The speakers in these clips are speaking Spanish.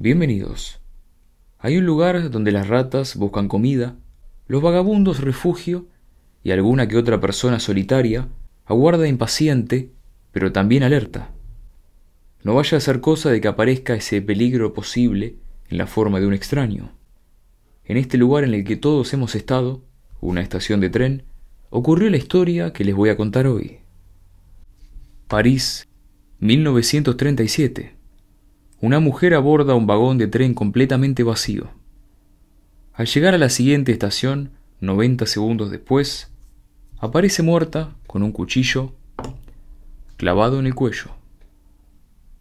Bienvenidos. Hay un lugar donde las ratas buscan comida, los vagabundos refugio y alguna que otra persona solitaria aguarda impaciente, pero también alerta. No vaya a ser cosa de que aparezca ese peligro posible en la forma de un extraño. En este lugar en el que todos hemos estado, una estación de tren, ocurrió la historia que les voy a contar hoy. París, 1937. Una mujer aborda un vagón de tren completamente vacío. Al llegar a la siguiente estación, 90 segundos después, aparece muerta con un cuchillo clavado en el cuello.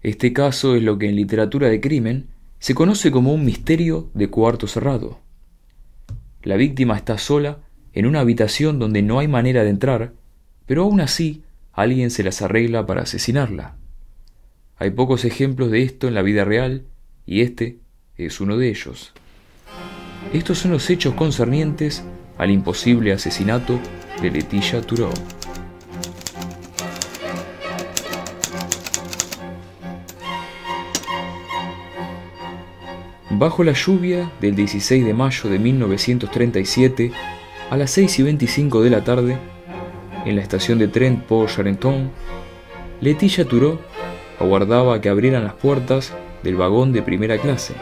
Este caso es lo que en literatura de crimen se conoce como un misterio de cuarto cerrado. La víctima está sola en una habitación donde no hay manera de entrar, pero aún así alguien se las arregla para asesinarla. Hay pocos ejemplos de esto en la vida real, y este es uno de ellos. Estos son los hechos concernientes al imposible asesinato de Letitia Thoreau. Bajo la lluvia del 16 de mayo de 1937, a las 6:25 de la tarde, en la estación de tren Port-Charenton, Letitia Thoreau aguardaba a que abrieran las puertas del vagón de primera clase,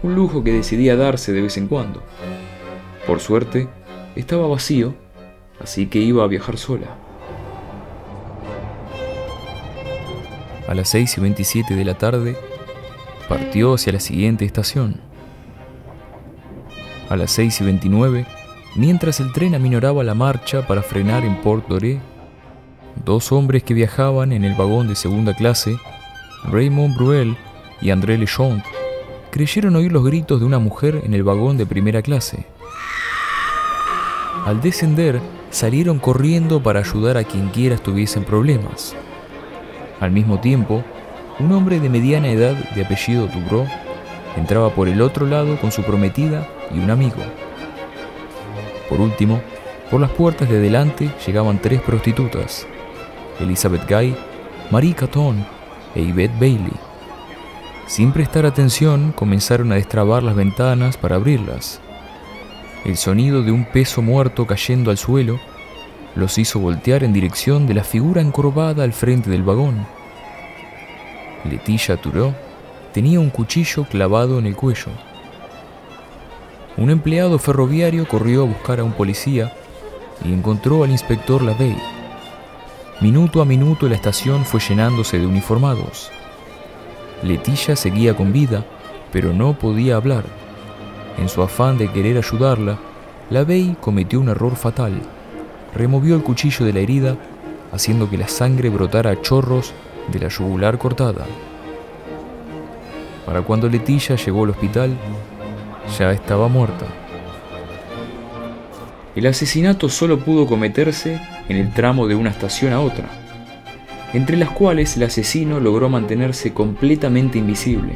un lujo que decidía darse de vez en cuando. Por suerte, estaba vacío, así que iba a viajar sola. A las 6:27 de la tarde, partió hacia la siguiente estación. A las 6:29, mientras el tren aminoraba la marcha para frenar en Port-Doré, dos hombres que viajaban en el vagón de segunda clase, Raymond Bruel y André Lechont, creyeron oír los gritos de una mujer en el vagón de primera clase. Al descender, salieron corriendo para ayudar a quien quiera estuviese en problemas. Al mismo tiempo, un hombre de mediana edad de apellido Thoreau entraba por el otro lado con su prometida y un amigo. Por último, por las puertas de delante llegaban tres prostitutas: Elizabeth Guy, Marie Caton e Yvette Bailey. Sin prestar atención, comenzaron a destrabar las ventanas para abrirlas. El sonido de un peso muerto cayendo al suelo los hizo voltear en dirección de la figura encorvada al frente del vagón. Letitia Thoreau tenía un cuchillo clavado en el cuello. Un empleado ferroviario corrió a buscar a un policía y encontró al inspector Lavey. Minuto a minuto la estación fue llenándose de uniformados. Letitia seguía con vida, pero no podía hablar. En su afán de querer ayudarla, Lavey cometió un error fatal. Removió el cuchillo de la herida, haciendo que la sangre brotara a chorros de la yugular cortada. Para cuando Letitia llegó al hospital, ya estaba muerta. El asesinato solo pudo cometerse en el tramo de una estación a otra, entre las cuales el asesino logró mantenerse completamente invisible.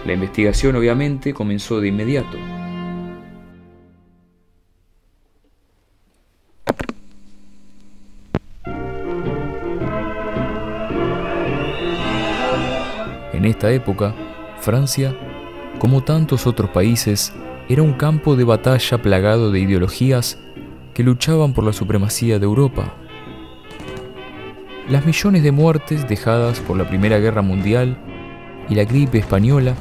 La investigación obviamente comenzó de inmediato. En esta época, Francia, como tantos otros países, era un campo de batalla plagado de ideologías que luchaban por la supremacía de Europa. Las millones de muertes dejadas por la Primera Guerra Mundial y la gripe española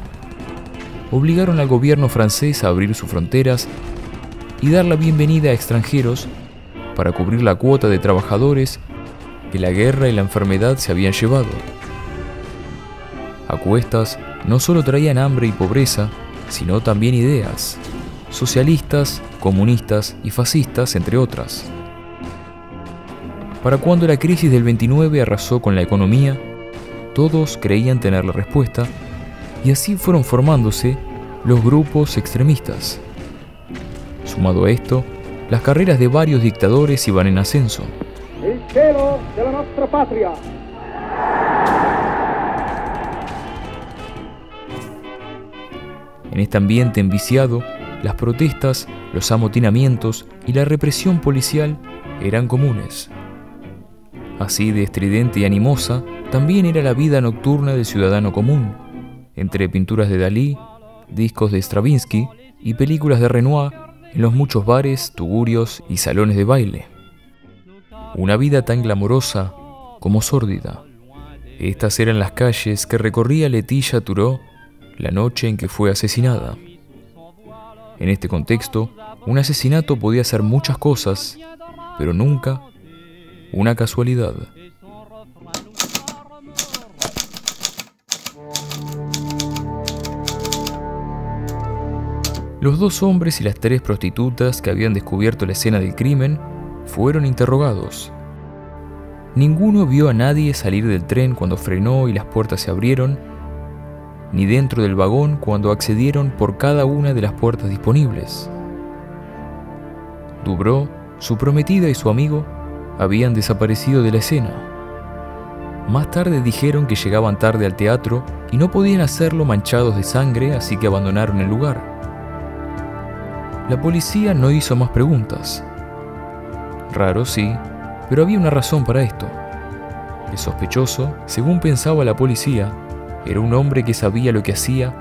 obligaron al gobierno francés a abrir sus fronteras y dar la bienvenida a extranjeros para cubrir la cuota de trabajadores que la guerra y la enfermedad se habían llevado. A cuestas no solo traían hambre y pobreza, sino también ideas, socialistas, comunistas y fascistas, entre otras. Para cuando la crisis del 29 arrasó con la economía, todos creían tener la respuesta, y así fueron formándose los grupos extremistas. Sumado a esto, las carreras de varios dictadores iban en ascenso. El cielo de la nuestra patria. En este ambiente enviciado, las protestas, los amotinamientos y la represión policial eran comunes. Así de estridente y animosa también era la vida nocturna del ciudadano común, entre pinturas de Dalí, discos de Stravinsky y películas de Renoir en los muchos bares, tugurios y salones de baile. Una vida tan glamorosa como sórdida. Estas eran las calles que recorría Leticia Thoreau la noche en que fue asesinada. En este contexto, un asesinato podía ser muchas cosas, pero nunca una casualidad. Los 2 hombres y las 3 prostitutas que habían descubierto la escena del crimen fueron interrogados. Ninguno vio a nadie salir del tren cuando frenó y las puertas se abrieron, ni dentro del vagón cuando accedieron por cada una de las puertas disponibles. Dubrow, su prometida y su amigo habían desaparecido de la escena. Más tarde dijeron que llegaban tarde al teatro y no podían hacerlo manchados de sangre, así que abandonaron el lugar. La policía no hizo más preguntas. Raro, sí, pero había una razón para esto. El sospechoso, según pensaba la policía, era un hombre que sabía lo que hacía,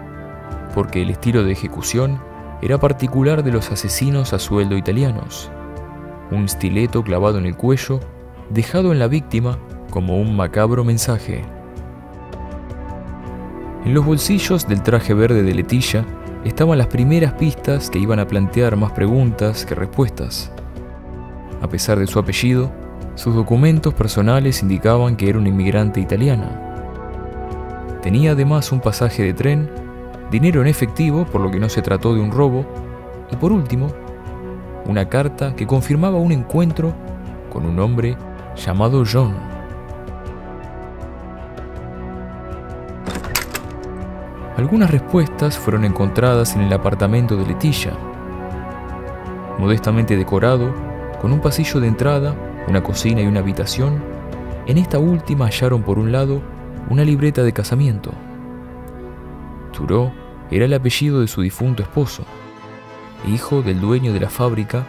porque el estilo de ejecución era particular de los asesinos a sueldo italianos. Un stiletto clavado en el cuello, dejado en la víctima como un macabro mensaje. En los bolsillos del traje verde de Leticia estaban las primeras pistas que iban a plantear más preguntas que respuestas. A pesar de su apellido, sus documentos personales indicaban que era una inmigrante italiana. Tenía además un pasaje de tren, dinero en efectivo, por lo que no se trató de un robo, y por último, una carta que confirmaba un encuentro con un hombre llamado John. Algunas respuestas fueron encontradas en el apartamento de Leticia. Modestamente decorado, con un pasillo de entrada, una cocina y una habitación, en esta última hallaron por un lado una libreta de casamiento. Thoreau era el apellido de su difunto esposo, hijo del dueño de la fábrica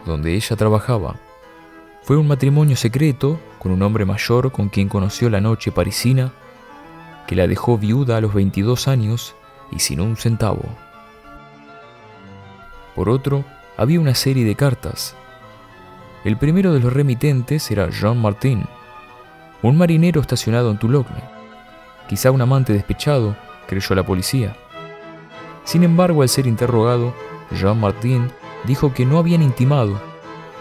donde ella trabajaba. Fue un matrimonio secreto con un hombre mayor con quien conoció la noche parisina, que la dejó viuda a los 22 años y sin un centavo. Por otro, había una serie de cartas. El primero de los remitentes era Jean Martin, un marinero estacionado en Toulogne. Quizá un amante despechado, creyó la policía. Sin embargo, al ser interrogado, Jean Martin dijo que no habían intimado,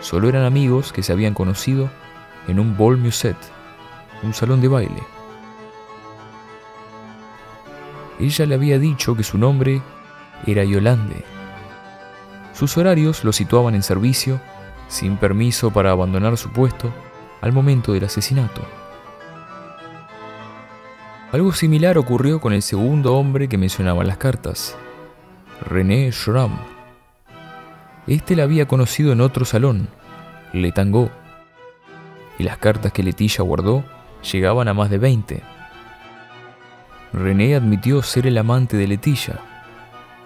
solo eran amigos que se habían conocido en un bal musette, un salón de baile. Ella le había dicho que su nombre era Yolande. Sus horarios lo situaban en servicio, sin permiso para abandonar su puesto, al momento del asesinato. Algo similar ocurrió con el segundo hombre que mencionaban las cartas, René Schramm. Este la había conocido en otro salón, Le Tango, y las cartas que Leticia guardó llegaban a más de 20. René admitió ser el amante de Leticia.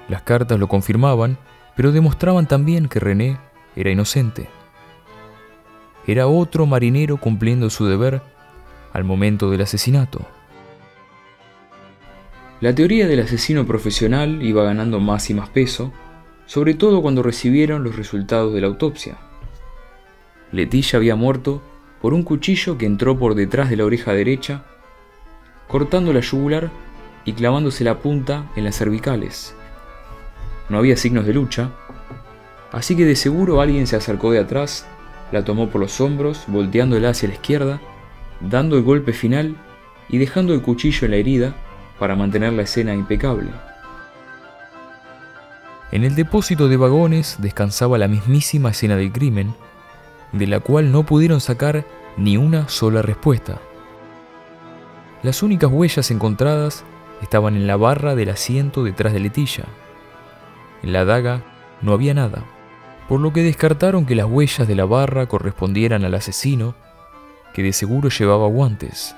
Las cartas lo confirmaban, pero demostraban también que René era inocente. Era otro marinero cumpliendo su deber al momento del asesinato. La teoría del asesino profesional iba ganando más y más peso, sobre todo cuando recibieron los resultados de la autopsia. Leticia había muerto por un cuchillo que entró por detrás de la oreja derecha, cortando la yugular y clavándose la punta en las cervicales. No había signos de lucha, así que de seguro alguien se acercó de atrás, la tomó por los hombros, volteándola hacia la izquierda, dando el golpe final y dejando el cuchillo en la herida para mantener la escena impecable. En el depósito de vagones descansaba la mismísima escena del crimen, de la cual no pudieron sacar ni una sola respuesta. Las únicas huellas encontradas estaban en la barra del asiento detrás de Leticia. En la daga no había nada, por lo que descartaron que las huellas de la barra correspondieran al asesino, que de seguro llevaba guantes.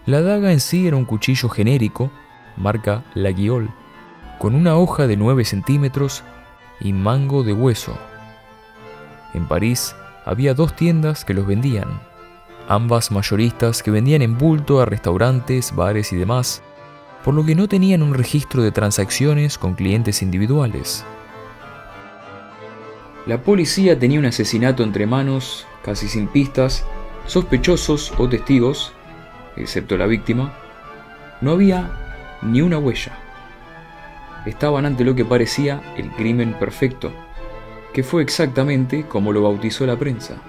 La daga en sí era un cuchillo genérico, marca La Guiole, con una hoja de 9 centímetros y mango de hueso. En París había 2 tiendas que los vendían, ambas mayoristas que vendían en bulto a restaurantes, bares y demás, por lo que no tenían un registro de transacciones con clientes individuales. La policía tenía un asesinato entre manos, casi sin pistas, sospechosos o testigos, excepto la víctima. No había ni una huella. Estaban ante lo que parecía el crimen perfecto, que fue exactamente como lo bautizó la prensa.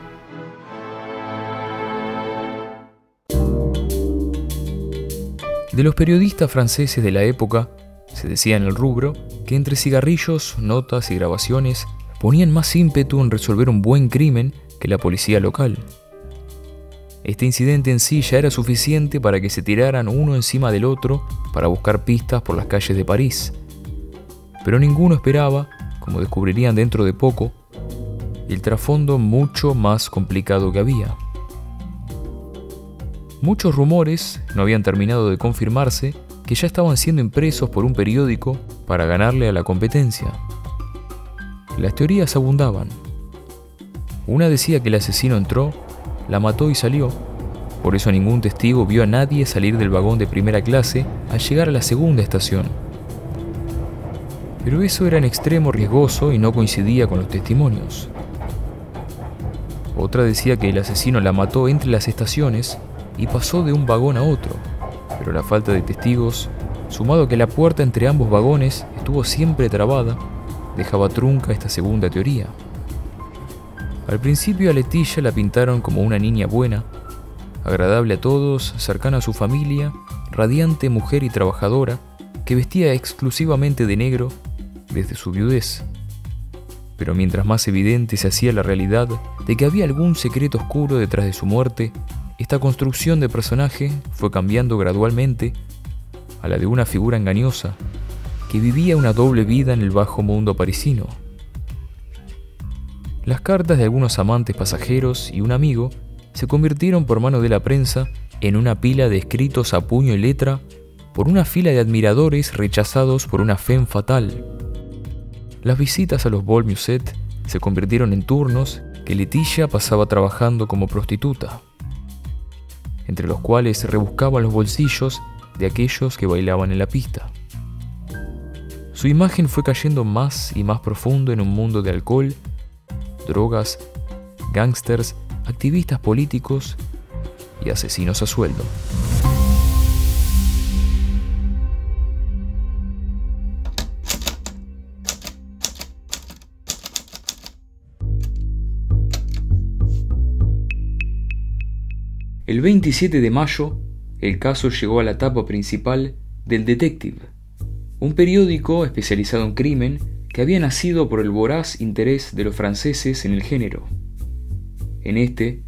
De los periodistas franceses de la época, se decía en el rubro que entre cigarrillos, notas y grabaciones ponían más ímpetu en resolver un buen crimen que la policía local. Este incidente en sí ya era suficiente para que se tiraran uno encima del otro para buscar pistas por las calles de París. Pero ninguno esperaba, como descubrirían dentro de poco, el trasfondo mucho más complicado que había. Muchos rumores no habían terminado de confirmarse que ya estaban siendo impresos por un periódico para ganarle a la competencia. Las teorías abundaban. Una decía que el asesino entró, la mató y salió. Por eso ningún testigo vio a nadie salir del vagón de primera clase al llegar a la segunda estación. Pero eso era en extremo riesgoso y no coincidía con los testimonios. Otra decía que el asesino la mató entre las estaciones y pasó de un vagón a otro, pero la falta de testigos, sumado a que la puerta entre ambos vagones estuvo siempre trabada, dejaba trunca esta segunda teoría. Al principio a Leticia la pintaron como una niña buena, agradable a todos, cercana a su familia, radiante mujer y trabajadora, que vestía exclusivamente de negro desde su viudez. Pero mientras más evidente se hacía la realidad de que había algún secreto oscuro detrás de su muerte, esta construcción de personaje fue cambiando gradualmente a la de una figura engañosa que vivía una doble vida en el bajo mundo parisino. Las cartas de algunos amantes pasajeros y un amigo se convirtieron por mano de la prensa en una pila de escritos a puño y letra por una fila de admiradores rechazados por una femme fatal. Las visitas a los Bal Musette se convirtieron en turnos que Leticia pasaba trabajando como prostituta, entre los cuales se rebuscaban los bolsillos de aquellos que bailaban en la pista. Su imagen fue cayendo más y más profundo en un mundo de alcohol, drogas, gángsters, activistas políticos y asesinos a sueldo. El 27 de mayo, el caso llegó a la tapa principal del Detective, un periódico especializado en crimen que había nacido por el voraz interés de los franceses en el género. En este,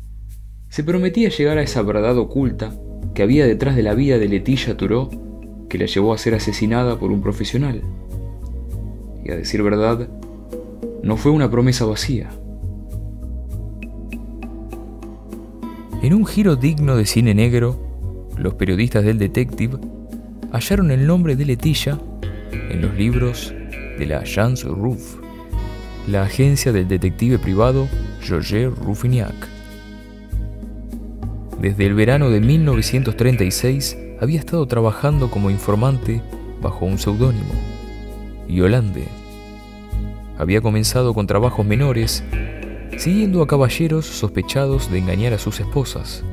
se prometía llegar a esa verdad oculta que había detrás de la vida de Leticia Thoreau, que la llevó a ser asesinada por un profesional. Y a decir verdad, no fue una promesa vacía. En un giro digno de cine negro, los periodistas del Detective hallaron el nombre de Leticia en los libros de la Agence Ruff, la agencia del detective privado Georges Ruffignac. Desde el verano de 1936 había estado trabajando como informante bajo un seudónimo, Yolande. Había comenzado con trabajos menores, siguiendo a caballeros sospechados de engañar a sus esposas.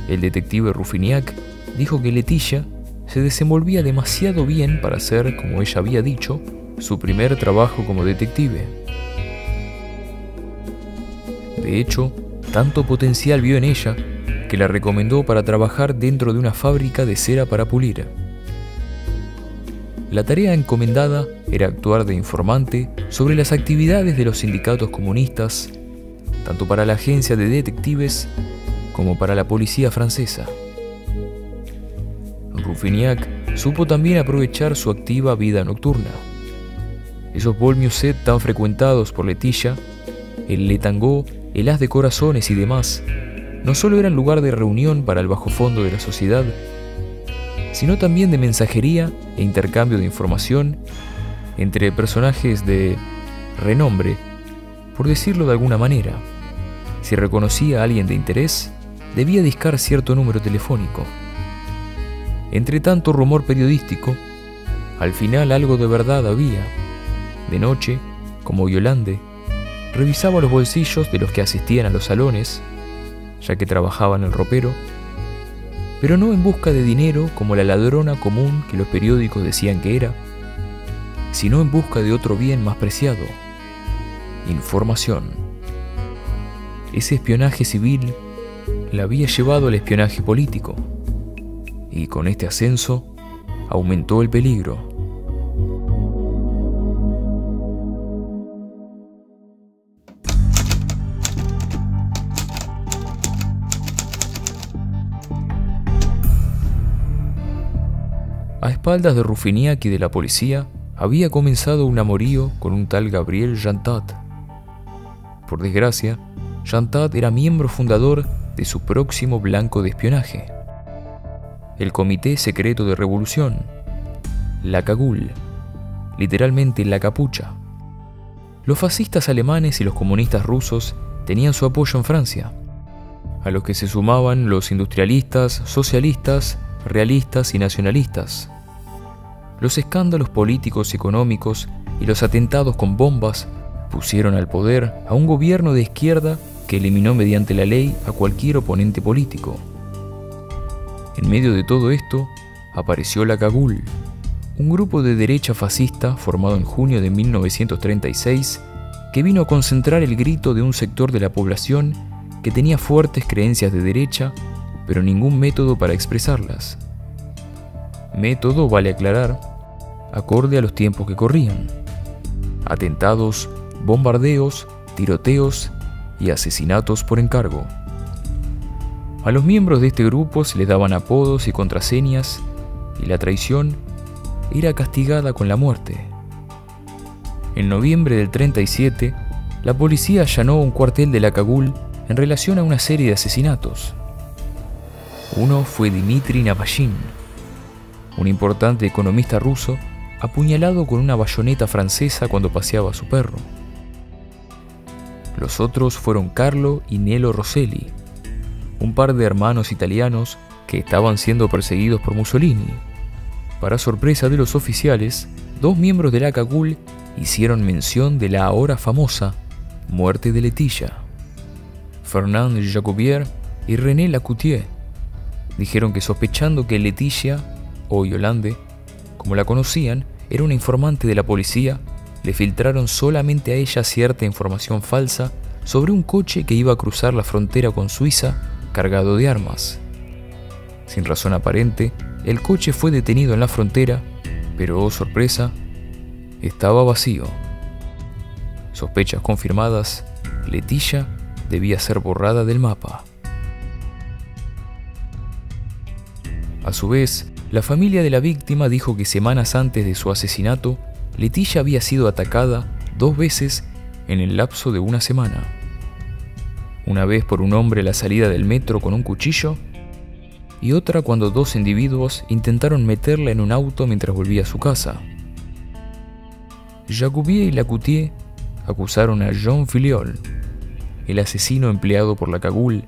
El detective Ruffignac dijo que Leticia se desenvolvía demasiado bien para ser, como ella había dicho, su primer trabajo como detective. De hecho, tanto potencial vio en ella que la recomendó para trabajar dentro de una fábrica de cera para pulir. La tarea encomendada era actuar de informante sobre las actividades de los sindicatos comunistas, tanto para la agencia de detectives como para la policía francesa. Ruffignac supo también aprovechar su activa vida nocturna. Esos Bal Musette tan frecuentados por Leticia, el Le Tango, el As de Corazones y demás, no solo eran lugar de reunión para el bajo fondo de la sociedad, sino también de mensajería e intercambio de información entre personajes de renombre, por decirlo de alguna manera. Si reconocía a alguien de interés, debía discar cierto número telefónico. Entre tanto rumor periodístico, al final algo de verdad había. De noche, como Yolande, revisaba los bolsillos de los que asistían a los salones, ya que trabajaba en el ropero, pero no en busca de dinero como la ladrona común que los periódicos decían que era, sino en busca de otro bien más preciado: información. Ese espionaje civil la había llevado al espionaje político, y con este ascenso aumentó el peligro. A espaldas de Ruffiniak y de la policía, había comenzado un amorío con un tal Gabriel Jantat. Por desgracia, Jantat era miembro fundador de su próximo blanco de espionaje, el Comité Secreto de Revolución, la Cagul, literalmente la capucha. Los fascistas alemanes y los comunistas rusos tenían su apoyo en Francia, a los que se sumaban los industrialistas, socialistas, realistas y nacionalistas. Los escándalos políticos y económicos y los atentados con bombas pusieron al poder a un gobierno de izquierda que eliminó mediante la ley a cualquier oponente político. En medio de todo esto, apareció la Cagul, un grupo de derecha fascista formado en junio de 1936 que vino a concentrar el grito de un sector de la población que tenía fuertes creencias de derecha, pero ningún método para expresarlas. Método, vale aclarar, acorde a los tiempos que corrían: atentados, bombardeos, tiroteos y asesinatos por encargo. A los miembros de este grupo se les daban apodos y contraseñas, y la traición era castigada con la muerte. En noviembre del 37, la policía allanó un cuartel de la Cagul en relación a una serie de asesinatos. Uno fue Dmitri Navashin, un importante economista ruso apuñalado con una bayoneta francesa cuando paseaba a su perro. Los otros fueron Carlo y Nello Rosselli, un par de hermanos italianos que estaban siendo perseguidos por Mussolini. Para sorpresa de los oficiales, dos miembros de la Cagul hicieron mención de la ahora famosa muerte de Letitia. Fernand Jacobier y René Lacoutier dijeron que, sospechando que Letitia, o Yolande, como la conocían, era una informante de la policía, le filtraron solamente a ella cierta información falsa sobre un coche que iba a cruzar la frontera con Suiza cargado de armas. Sin razón aparente, el coche fue detenido en la frontera, pero, oh sorpresa, estaba vacío. Sospechas confirmadas: Letitia debía ser borrada del mapa. A su vez, la familia de la víctima dijo que semanas antes de su asesinato, Letitia había sido atacada 2 veces en el lapso de una semana. Una vez por un hombre a la salida del metro con un cuchillo, y otra cuando 2 individuos intentaron meterla en un auto mientras volvía a su casa. Jacobier y Lacoutier acusaron a Jean Filiol, el asesino empleado por la Cagul,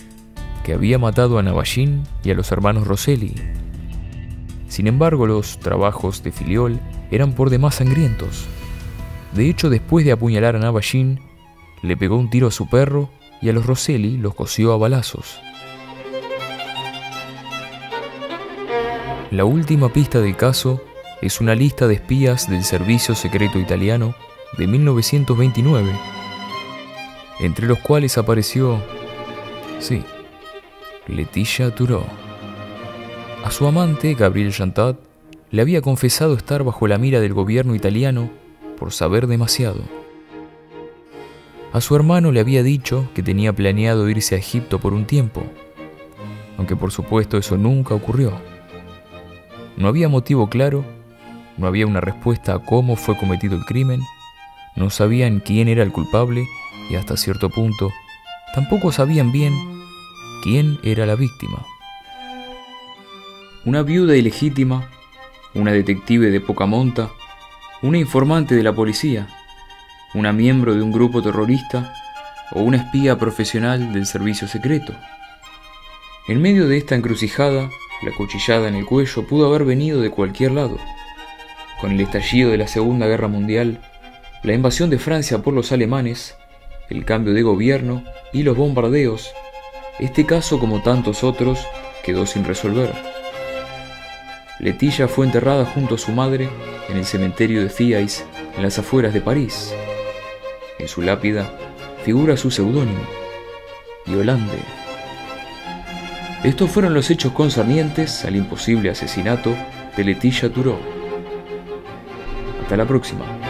que había matado a Navashin y a los hermanos Rosselli. Sin embargo, los trabajos de Filiol eran por demás sangrientos. De hecho, después de apuñalar a Navashin, le pegó un tiro a su perro y a los Rosselli los cosió a balazos. La última pista del caso es una lista de espías del Servicio Secreto Italiano de 1929, entre los cuales apareció, sí, Letitia Thurow. A su amante, Gabriel Jantat, le había confesado estar bajo la mira del gobierno italiano por saber demasiado. A su hermano le había dicho que tenía planeado irse a Egipto por un tiempo, aunque por supuesto eso nunca ocurrió. No había motivo claro, no había una respuesta a cómo fue cometido el crimen, no sabían quién era el culpable y hasta cierto punto tampoco sabían bien quién era la víctima. Una viuda ilegítima, una detective de poca monta, una informante de la policía, una miembro de un grupo terrorista o una espía profesional del servicio secreto. En medio de esta encrucijada, La cuchillada en el cuello pudo haber venido de cualquier lado. Con el estallido de la Segunda Guerra Mundial, la invasión de Francia por los alemanes, el cambio de gobierno y los bombardeos, este caso, como tantos otros, quedó sin resolver. Letilla fue enterrada junto a su madre en el cementerio de Thiais, en las afueras de París. En su lápida figura su seudónimo, Yolande. Estos fueron los hechos concernientes al imposible asesinato de Letilla Turó. Hasta la próxima.